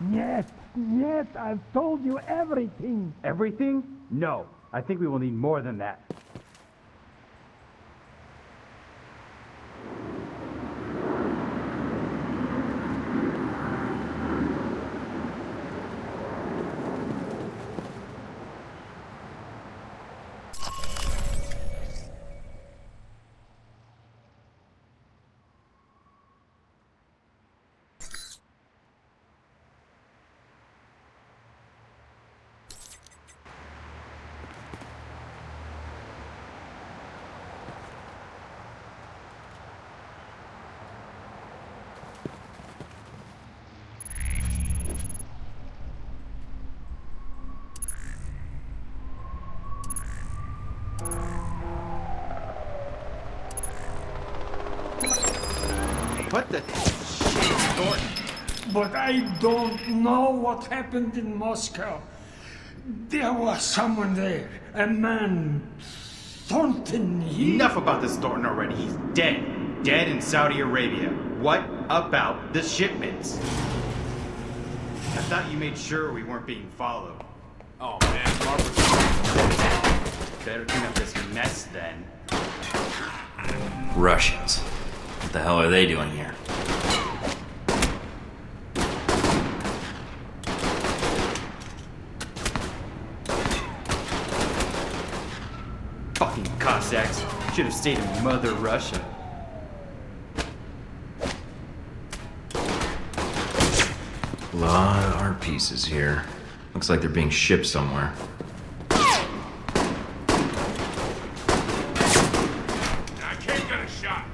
Нет, нет, I've told you everything. Everything? No. I think we will need more than that. What the shit, Thornton? But I don't know what happened in Moscow. There was someone there, a man, Thornton. Enough about this Thornton already. He's dead. Dead in Saudi Arabia. What about the shipments? I thought you made sure we weren't being followed. Oh man, Barbara. Better clean up this mess then. Russians. What the hell are they doing here? Fucking Cossacks. Should have stayed in Mother Russia. A lot of art pieces here. Looks like they're being shipped somewhere. I can't get a shot.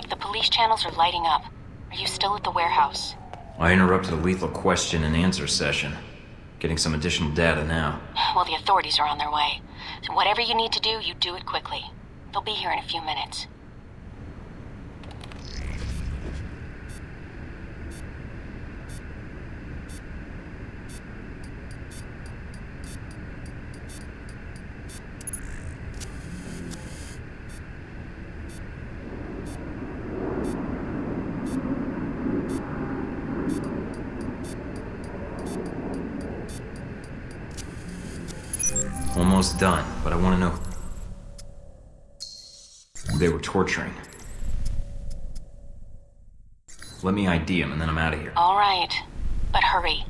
Mike, the police channels are lighting up. Are you still at the warehouse? I interrupted a lethal question and answer session. Getting some additional data now. Well, the authorities are on their way. So whatever you need to do, you do it quickly. They'll be here in a few minutes. Almost done, but I want to know who they were torturing. Let me ID him and then I'm out of here. All right, but hurry.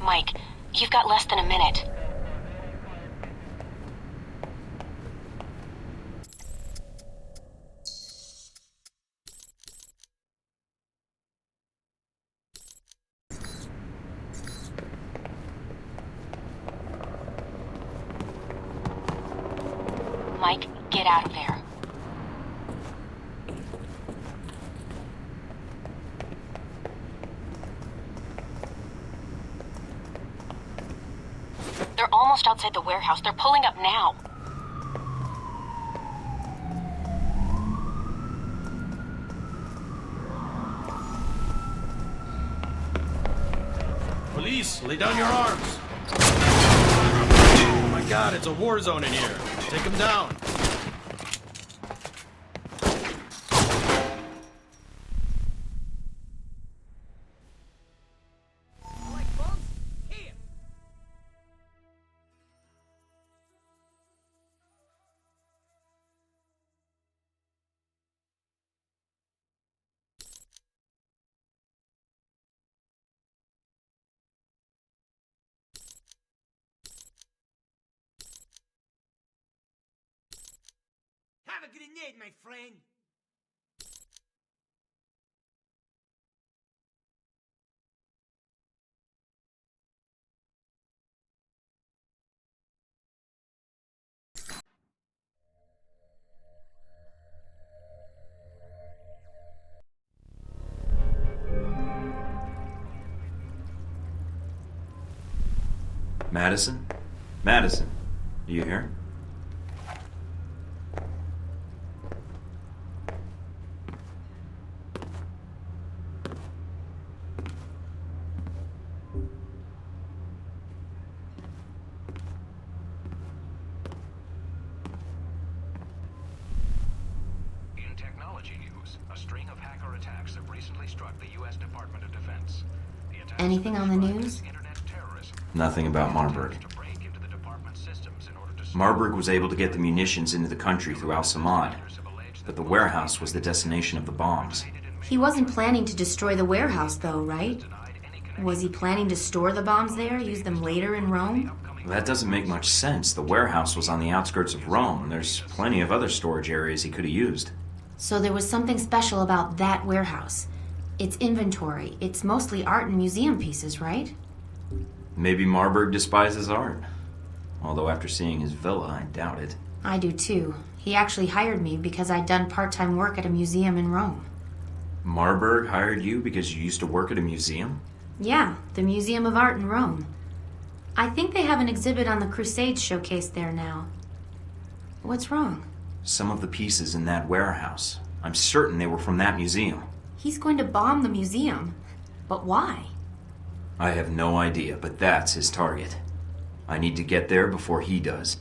Mike, you've got less than a minute. Mike, get out of there. They're almost outside the warehouse. They're pulling up now. Police, lay down your arms. Oh my god, it's a war zone in here. Take him down. Have a grenade, my friend. Madison? Madison, are you here? In technology news, a string of hacker attacks have recently struck the U.S. Department of Defense. The attacks Anything on the news? Internet terrorism. Nothing about Marburg. To break into the department's systems in order to Marburg was able to get the munitions into the country through Al Samad, but the warehouse was the destination of the bombs. He wasn't planning to destroy the warehouse, though, right? Was he planning to store the bombs there, use them later in Rome? That doesn't make much sense. The warehouse was on the outskirts of Rome. There's plenty of other storage areas he could have used. So there was something special about that warehouse. Its inventory. It's mostly art and museum pieces, right? Maybe Marburg despises art. Although after seeing his villa, I doubt it. I do too. He actually hired me because I'd done part-time work at a museum in Rome. Marburg hired you because you used to work at a museum? Yeah, the Museum of Art in Rome. I think they have an exhibit on the Crusades showcase there now. What's wrong? Some of the pieces in that warehouse. I'm certain they were from that museum. He's going to bomb the museum. But why? I have no idea, but that's his target. I need to get there before he does.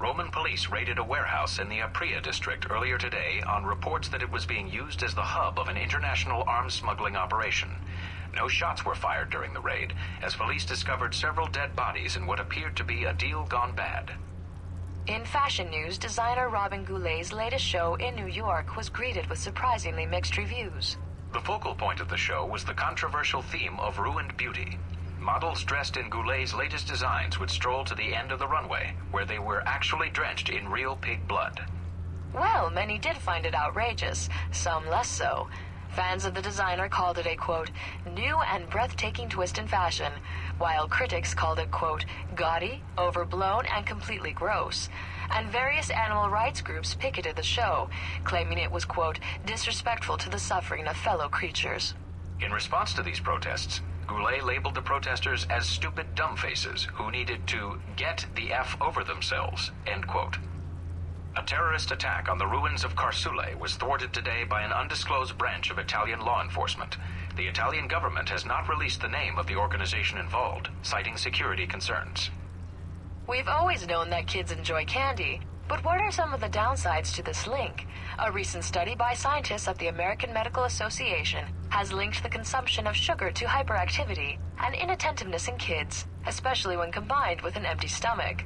Roman police raided a warehouse in the Apria district earlier today on reports that it was being used as the hub of an international arms smuggling operation. No shots were fired during the raid, as police discovered several dead bodies in what appeared to be a deal gone bad. In fashion news, designer Robin Goulet's latest show in New York was greeted with surprisingly mixed reviews. The focal point of the show was the controversial theme of ruined beauty. Models dressed in Goulet's latest designs would stroll to the end of the runway, where they were actually drenched in real pig blood. Well, many did find it outrageous, some less so. Fans of the designer called it a, quote, new and breathtaking twist in fashion, while critics called it, quote, gaudy, overblown, and completely gross. And various animal rights groups picketed the show, claiming it was, quote, disrespectful to the suffering of fellow creatures. In response to these protests, Goulet labeled the protesters as stupid dumbfaces who needed to get the F over themselves, end quote. A terrorist attack on the ruins of Carsule was thwarted today by an undisclosed branch of Italian law enforcement. The Italian government has not released the name of the organization involved, citing security concerns. We've always known that kids enjoy candy, but what are some of the downsides to this link? A recent study by scientists at the American Medical Association has linked the consumption of sugar to hyperactivity and inattentiveness in kids, especially when combined with an empty stomach.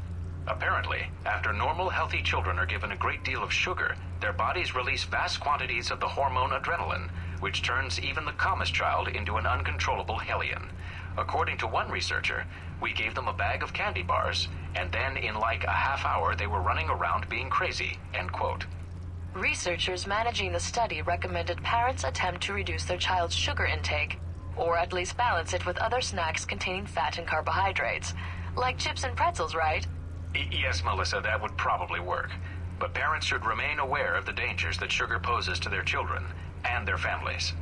Apparently, after normal, healthy children are given a great deal of sugar, their bodies release vast quantities of the hormone adrenaline, which turns even the calmest child into an uncontrollable hellion. According to one researcher, we gave them a bag of candy bars, and then in like a half hour they were running around being crazy, end quote. Researchers managing the study recommended parents attempt to reduce their child's sugar intake, or at least balance it with other snacks containing fat and carbohydrates. Like chips and pretzels, right? Yes, Melissa, that would probably work. But parents should remain aware of the dangers that sugar poses to their children and their families.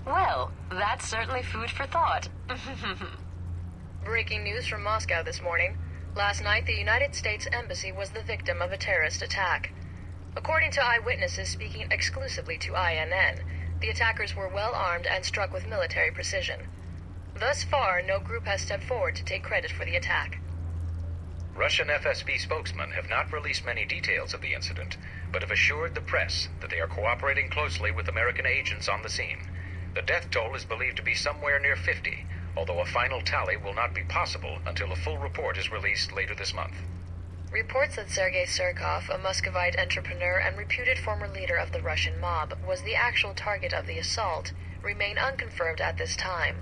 Well, that's certainly food for thought. Breaking news from Moscow this morning. Last night, the United States Embassy was the victim of a terrorist attack. According to eyewitnesses speaking exclusively to INN, the attackers were well armed and struck with military precision. Thus far, no group has stepped forward to take credit for the attack. Russian FSB spokesmen have not released many details of the incident, but have assured the press that they are cooperating closely with American agents on the scene. The death toll is believed to be somewhere near 50, although a final tally will not be possible until a full report is released later this month. Reports that Sergei Surkov, a Muscovite entrepreneur and reputed former leader of the Russian mob, was the actual target of the assault, remain unconfirmed at this time.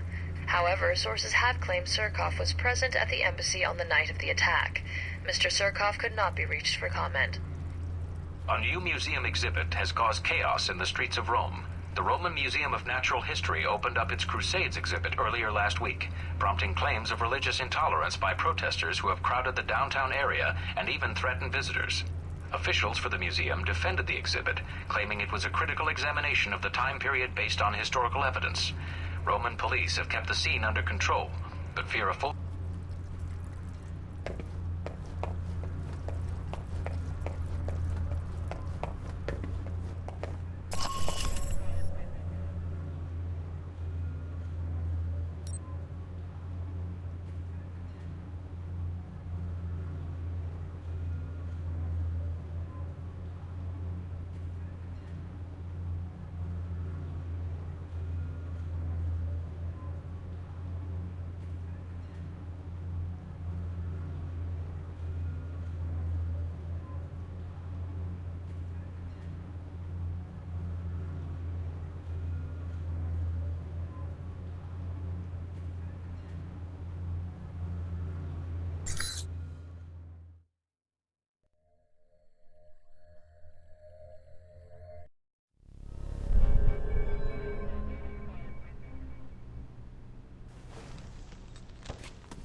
However, sources have claimed Surkov was present at the embassy on the night of the attack. Mr. Surkov could not be reached for comment. A new museum exhibit has caused chaos in the streets of Rome. The Roman Museum of Natural History opened up its Crusades exhibit earlier last week, prompting claims of religious intolerance by protesters who have crowded the downtown area and even threatened visitors. Officials for the museum defended the exhibit, claiming it was a critical examination of the time period based on historical evidence. Roman police have kept the scene under control, but fear a full...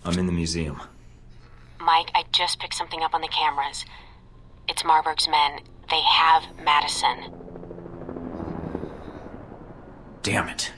I'm in the museum. Mike, I just picked something up on the cameras. It's Marburg's men. They have Madison. Damn it.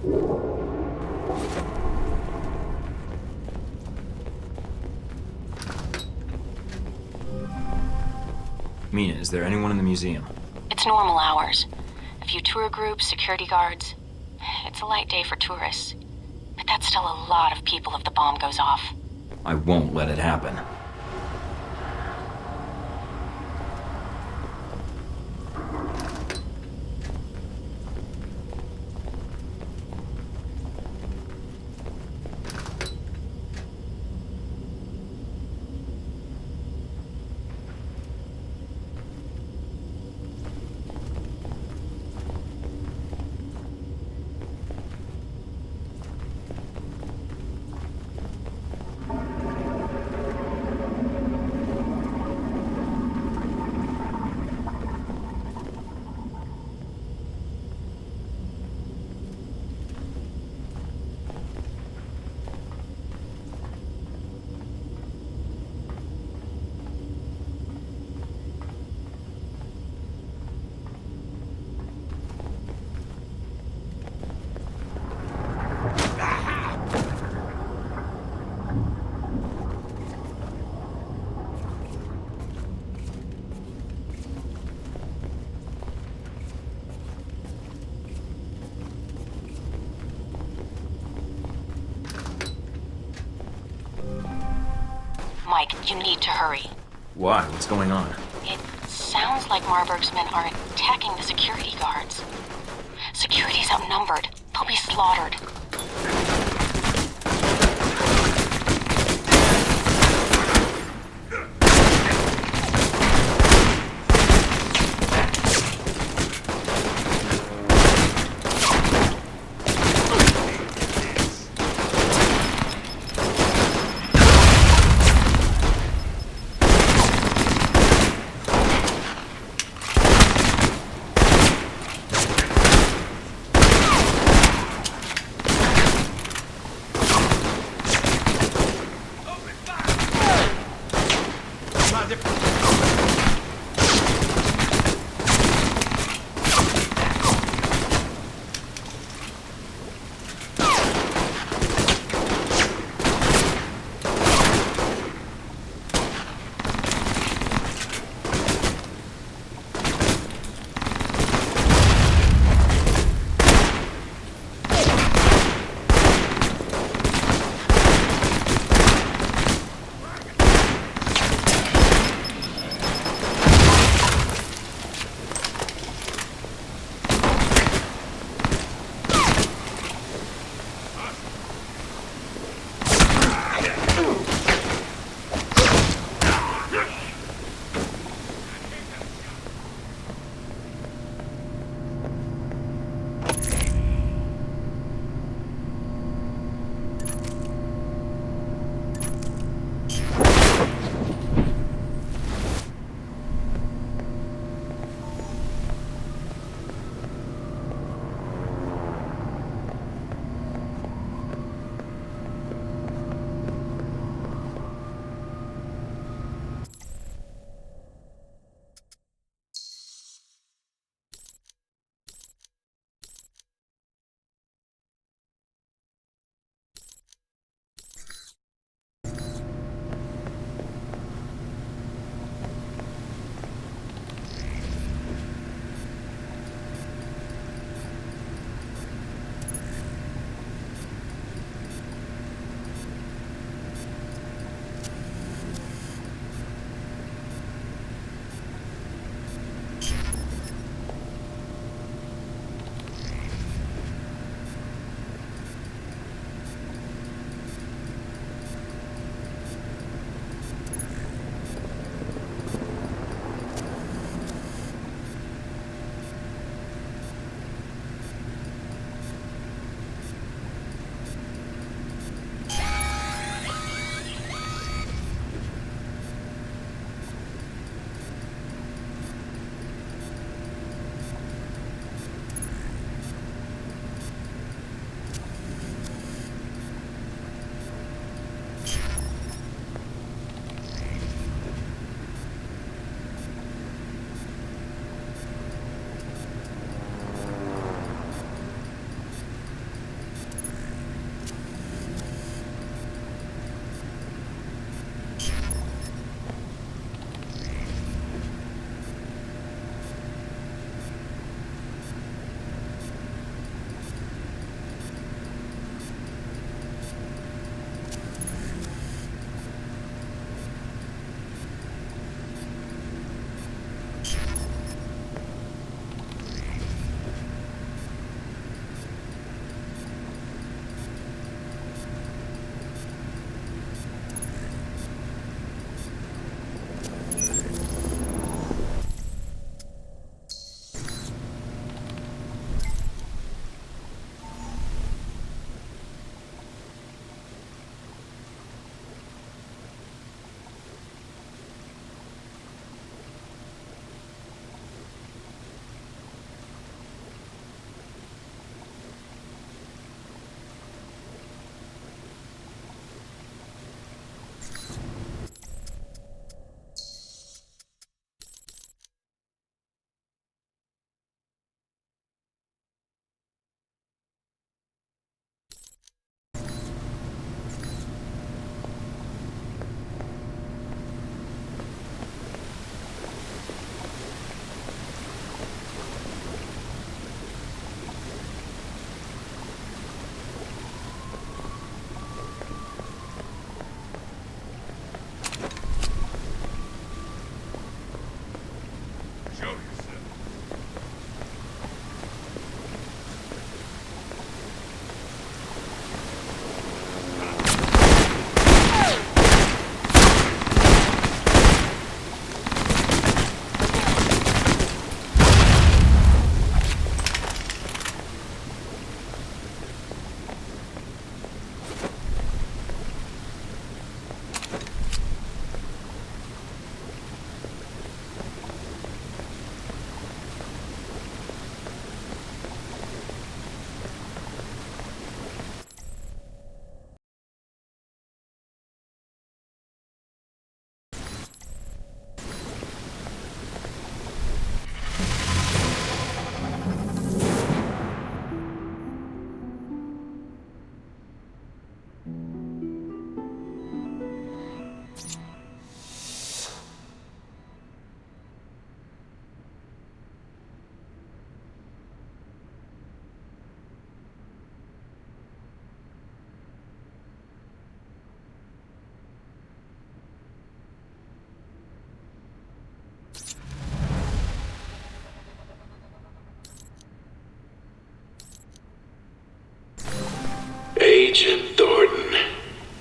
Mina, is there anyone in the museum? It's normal hours. A few tour groups, security guards. It's a light day for tourists. But that's still a lot of people if the bomb goes off. I won't let it happen. Mike, you need to hurry. Why? What's going on? It sounds like Marburg's men are attacking the security guards. Security's outnumbered. They'll be slaughtered. Agent Thornton,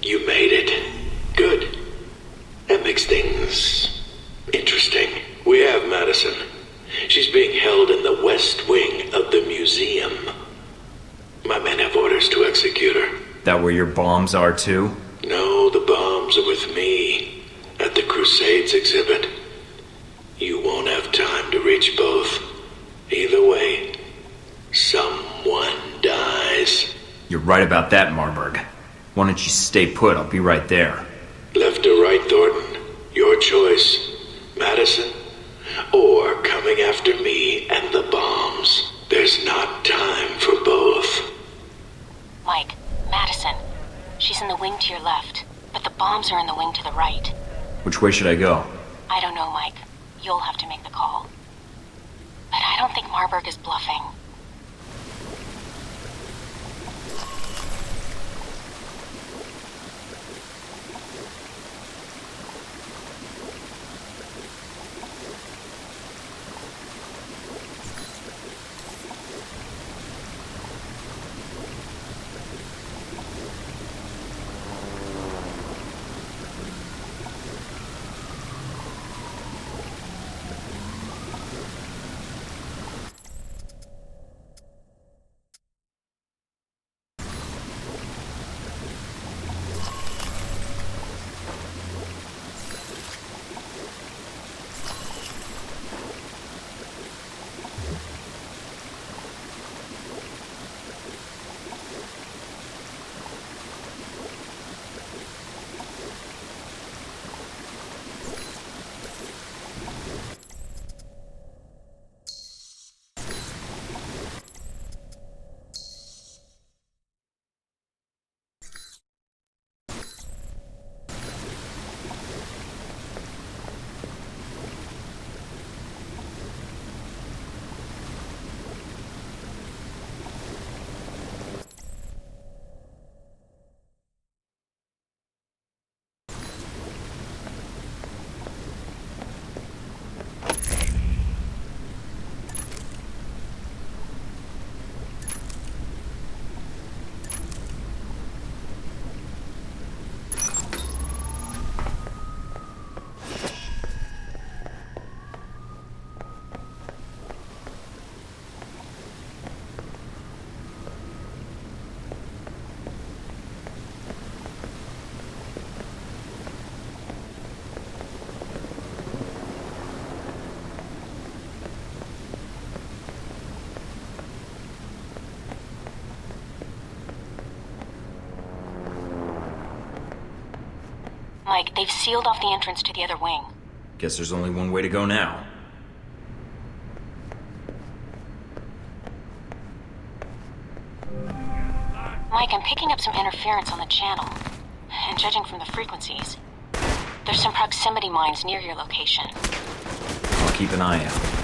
you made it. Good. That makes things interesting. We have Madison. She's being held in the west wing of the museum. My men have orders to execute her. That where your bombs are too? No, the bombs are with me at the Crusades exhibit. You won't have time to reach both. Either way, someone dies. You're right about that, Marburg. Why don't you stay put? I'll be right there. Left or right, Thornton? Your choice. Madison, or coming after me and the bombs. There's not time for both. Mike, Madison. She's in the wing to your left, but the bombs are in the wing to the right. Which way should I go? I don't know, Mike. You'll have to make the call. But I don't think Marburg is bluffing. Mike, they've sealed off the entrance to the other wing. Guess there's only one way to go now. Mike, I'm picking up some interference on the channel. And judging from the frequencies, there's some proximity mines near your location. I'll keep an eye out.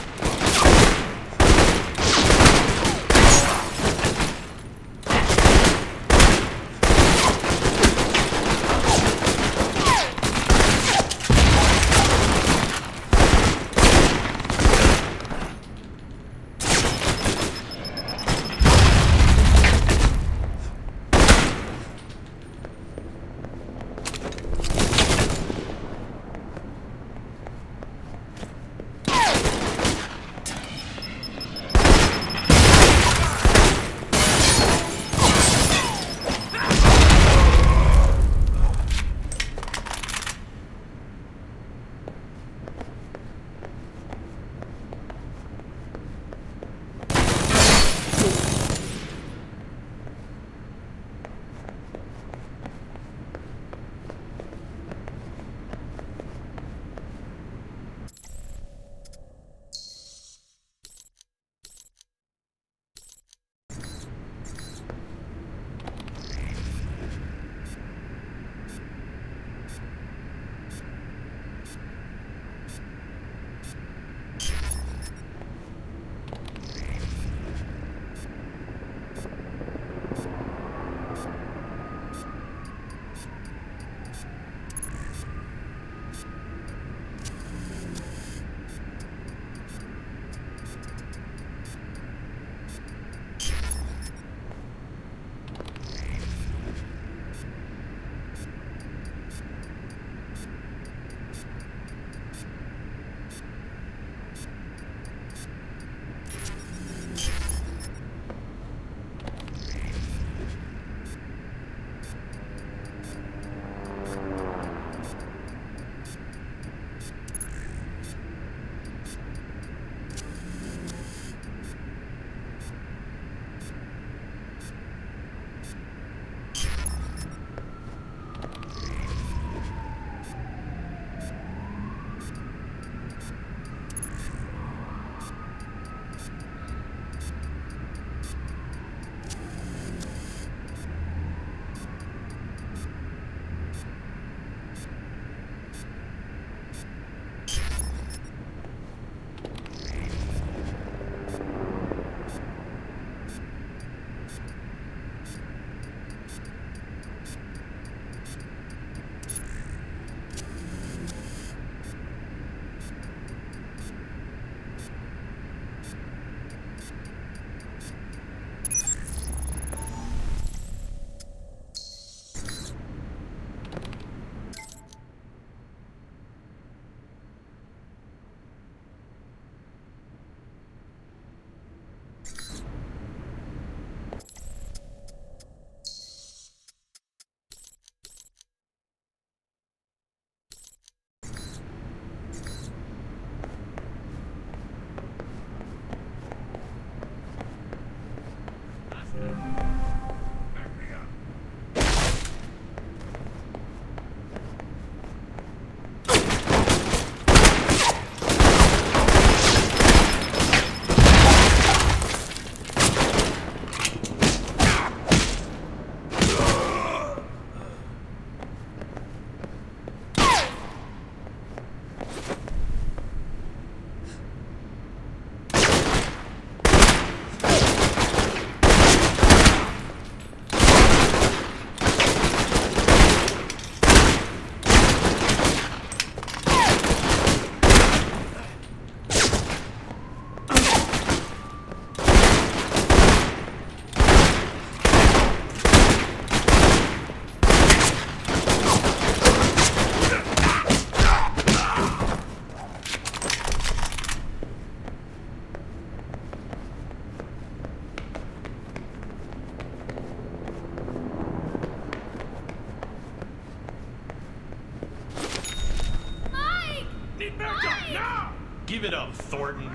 Give it up, Thornton.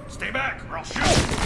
Stay back, or I'll shoot.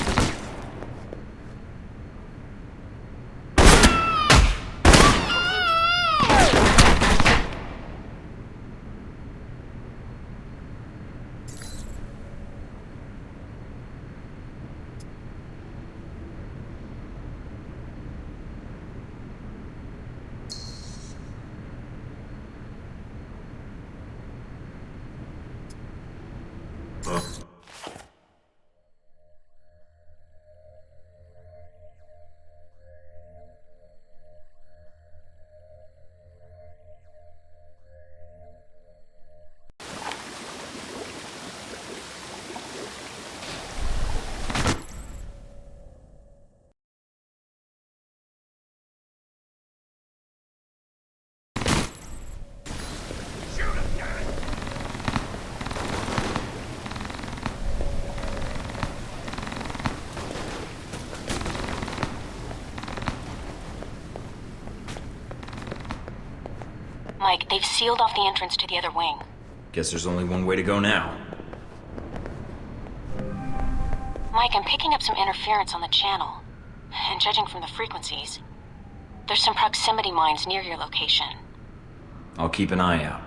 Mike, they've sealed off the entrance to the other wing. Guess there's only one way to go now. Mike, I'm picking up some interference on the channel. And judging from the frequencies, there's some proximity mines near your location. I'll keep an eye out.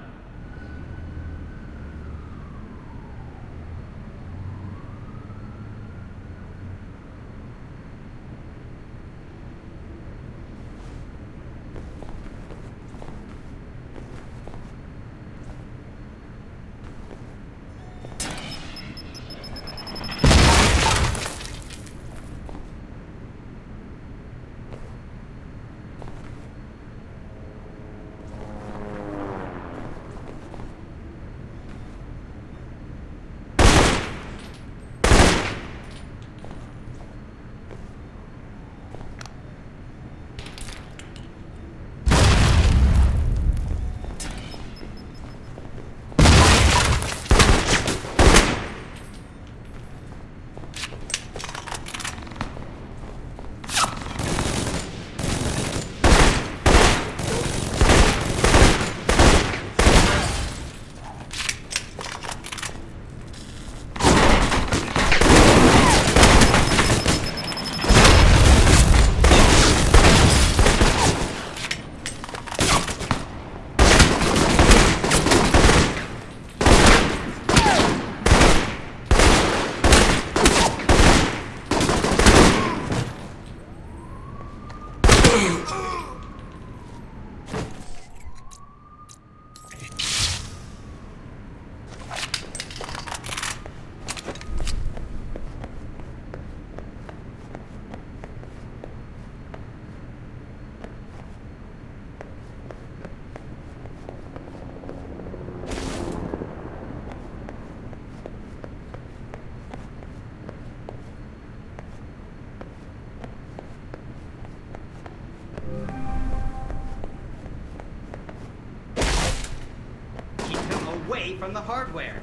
Away from the hardware.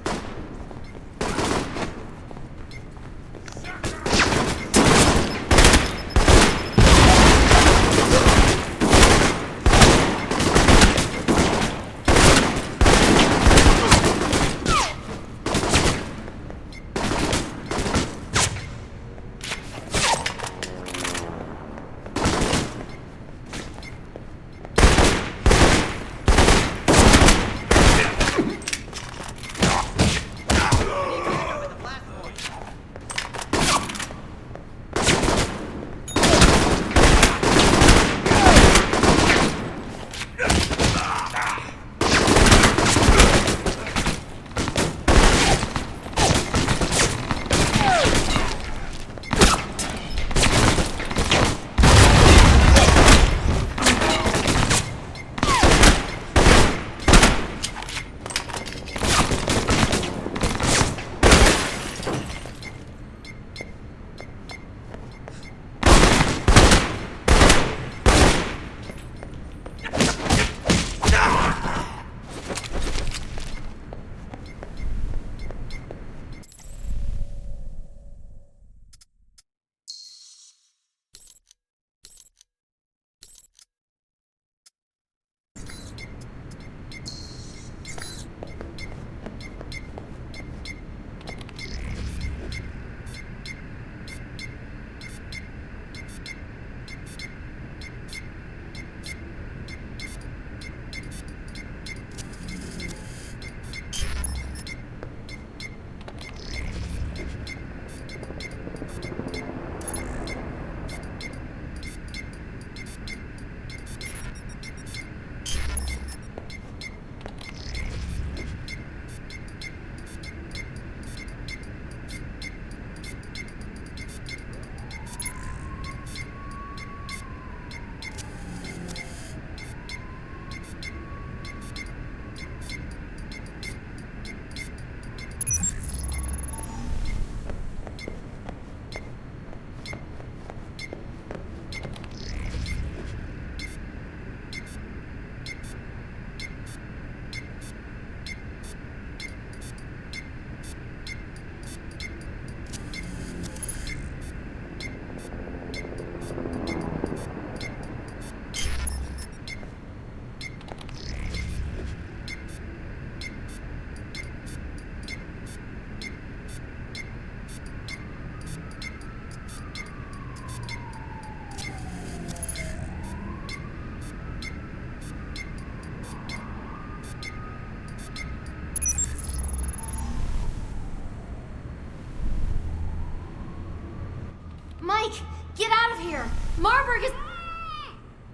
Mike, get out of here! Marburg is...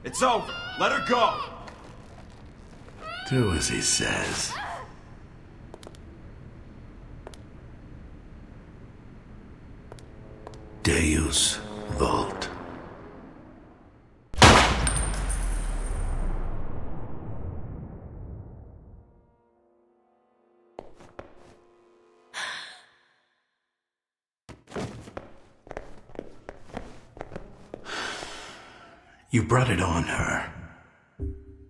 It's over. Let her go. Do as he says. Deus Vult. You brought it on her.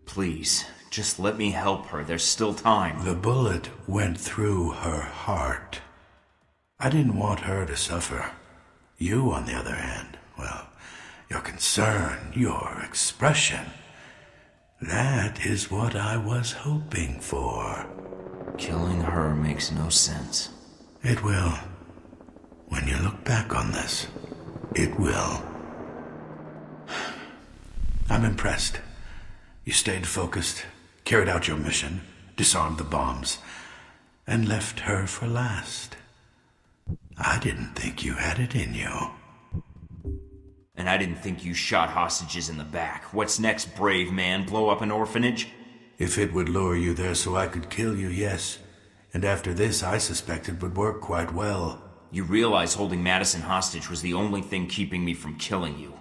Please, just let me help her. There's still time. The bullet went through her heart. I didn't want her to suffer. You, on the other hand, well, your concern, your expression, that is what I was hoping for. Killing her makes no sense. It will. When you look back on this, it will. I'm impressed. You stayed focused, carried out your mission, disarmed the bombs, and left her for last. I didn't think you had it in you. And I didn't think you shot hostages in the back. What's next, brave man? Blow up an orphanage? If it would lure you there so I could kill you, yes. And after this, I suspect it would work quite well. You realize holding Madison hostage was the only thing keeping me from killing you.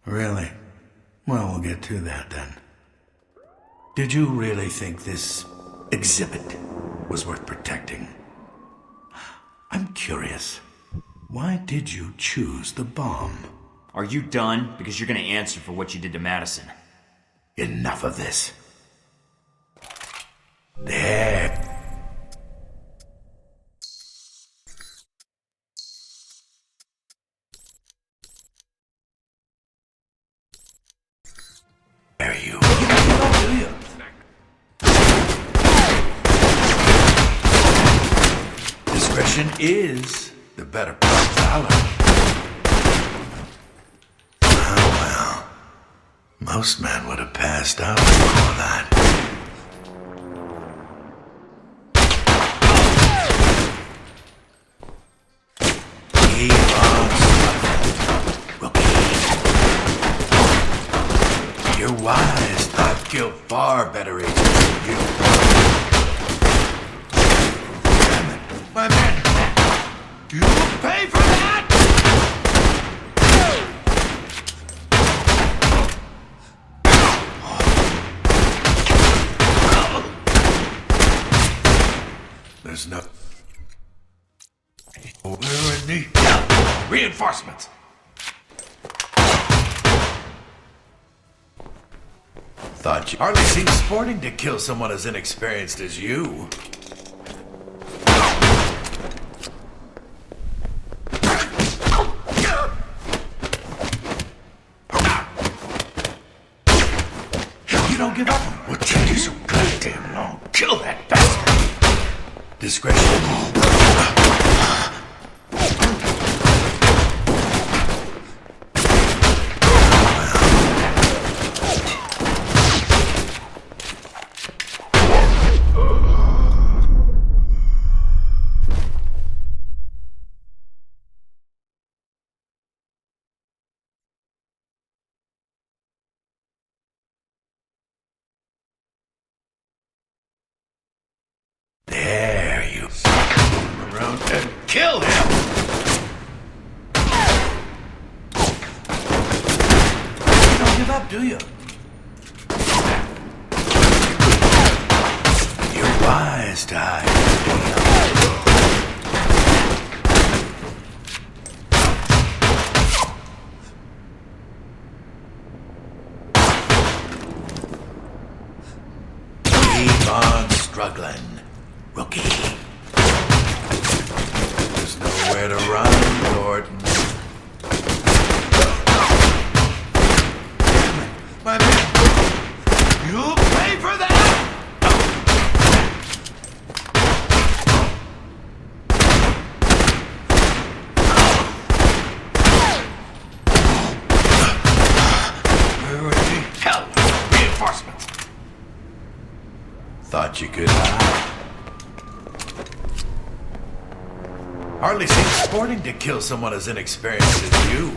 Really? Well, we'll get to that then. Did you really think this exhibit was worth protecting? I'm curious. Why did you choose the bomb? Are you done? Because you're gonna answer for what you did to Madison. Enough of this. There. There you do you? Discretion is the better part of valor. Oh well. Most men would have passed out before that. Keep on struggling, rookie. You're wise. I've killed far better agents than you. Damn it. My man! You pay for that! There's no... Where are the... Reinforcements! Thought you hardly seemed sporting to kill someone as inexperienced as you. You don't give up? What took you so goddamn long? Kill that bastard! Discretion. There you around and kill him! You don't give up, do you? You're wise to hide. Keep on struggling. Rookie. There's nowhere to run, Gordon. My man! You'll pay for that! Where are the hell? Reinforcements! Thought you could hide. Hardly seems sporting to kill someone as inexperienced as you.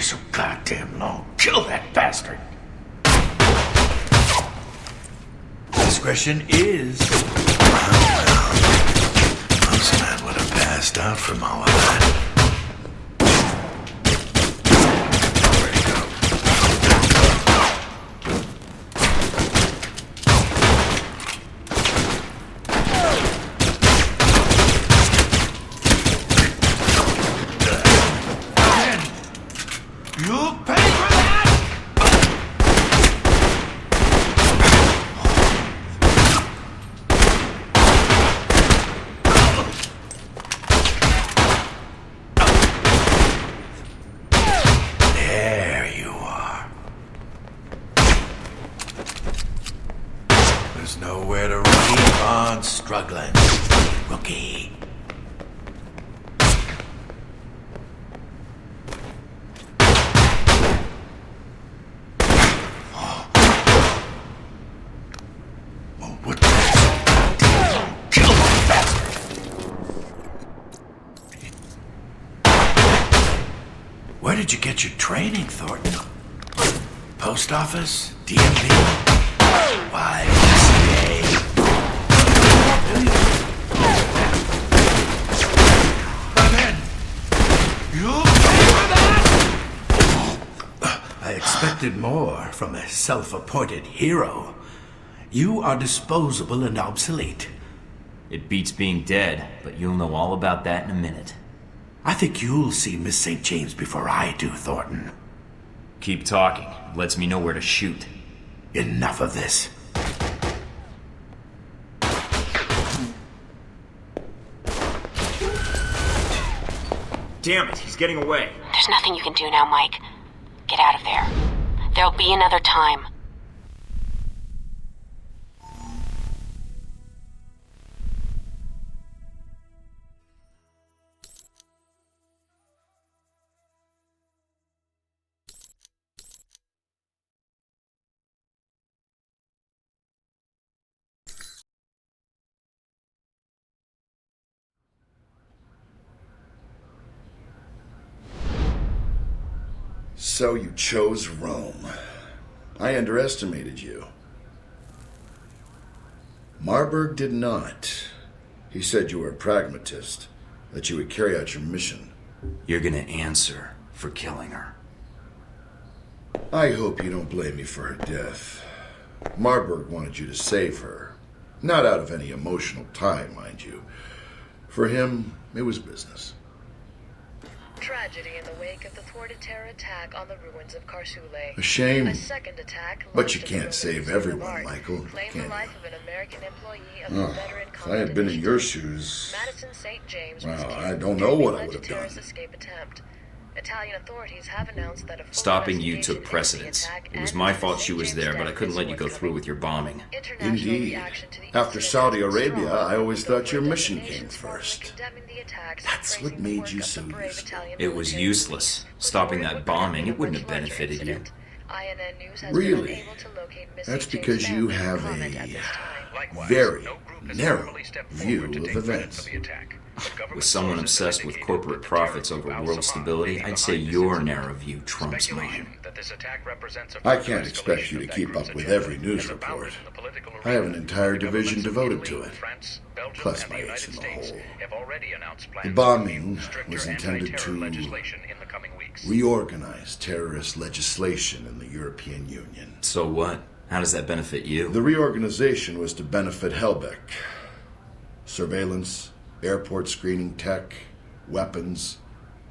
so goddamn long. Kill that bastard. Discretion is... This man would have passed out from all of that. Nowhere to keep on struggling, rookie. Oh, what the hell? Kill that bastard! Where did you get your training, Thornton? Post office? DMV? Why? I expected more from a self-appointed hero. You are disposable and obsolete. It beats being dead, but you'll know all about that in a minute. I think you'll see Miss St. James before I do, Thornton. Keep talking. It lets me know where to shoot. Enough of this. Damn it, he's getting away. There's nothing you can do now, Mike. Get out of there. There'll be another time. So you chose Rome. I underestimated you. Marburg did not. He said you were a pragmatist, that you would carry out your mission. You're gonna answer for killing her. I hope you don't blame me for her death. Marburg wanted you to save her. Not out of any emotional tie, mind you. For him, it was business. Tragedy in the wake of the thwarted terror attack on the ruins of Karsule. A shame. A second attack, But you can't save everyone, Michael, claimed can the life you? of an American employee of the veteran If I had been in your shoes, Madison St. James well, I don't know what I would have done. escape attempt. Italian authorities have announced that a full Stopping you investigation took into the precedence. attack It was and my Madison fault she St. was James' there, but I death couldn't is let you go through with your bombing. International Indeed. reaction to the After incident Saudi has been Arabia, strong, I always thought your with mission nations came formally first. condemning the attacks, That's what praising the made work you of the so brave useful. Italian It was military. useless. Stopping that bombing, it wouldn't have benefited you. INN News has Really? been unable to locate Miss That's St. James' because you family have comment a at this time. very narrow view of events. With someone obsessed with corporate profits over world stability, I'd say your narrow view trumps mine. I can't expect you to keep up with every news report. I have an entire division devoted to it, plus my ace in the hole. The bombing was intended to reorganize terrorist legislation in the European Union. So what? How does that benefit you? The reorganization was to benefit Helbeck. Surveillance, airport screening tech, weapons.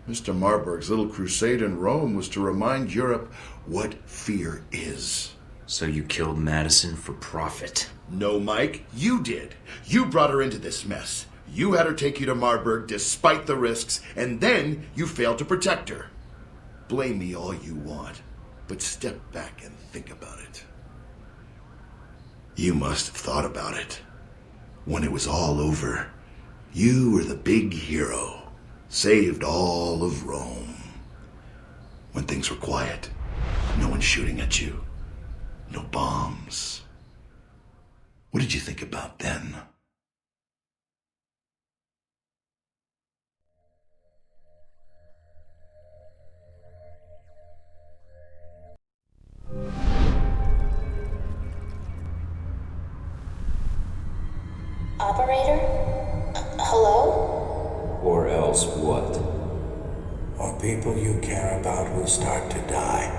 Mr. Marburg's little crusade in Rome was to remind Europe what fear is. So you killed Madison for profit? No, Mike, you did. You brought her into this mess. You had her take you to Marburg despite the risks, and then you failed to protect her. Blame me all you want, but step back and think about it. You must have thought about it. When it was all over, you were the big hero, saved all of Rome. When things were quiet, no one shooting at you, no bombs. What did you think about then? else what? Or people you care about will start to die.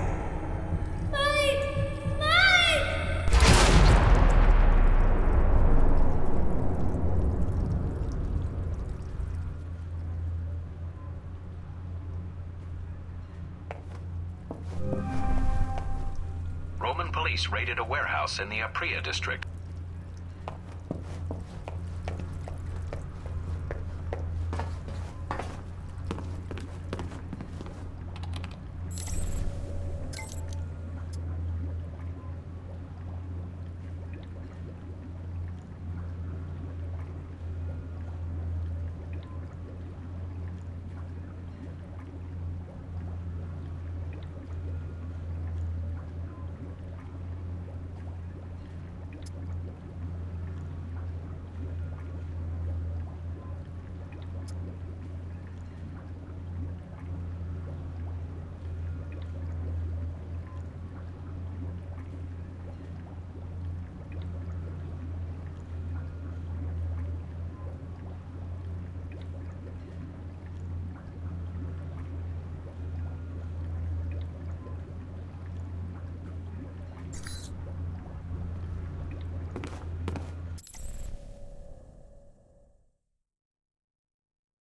Roman police raided a warehouse in the Apria district.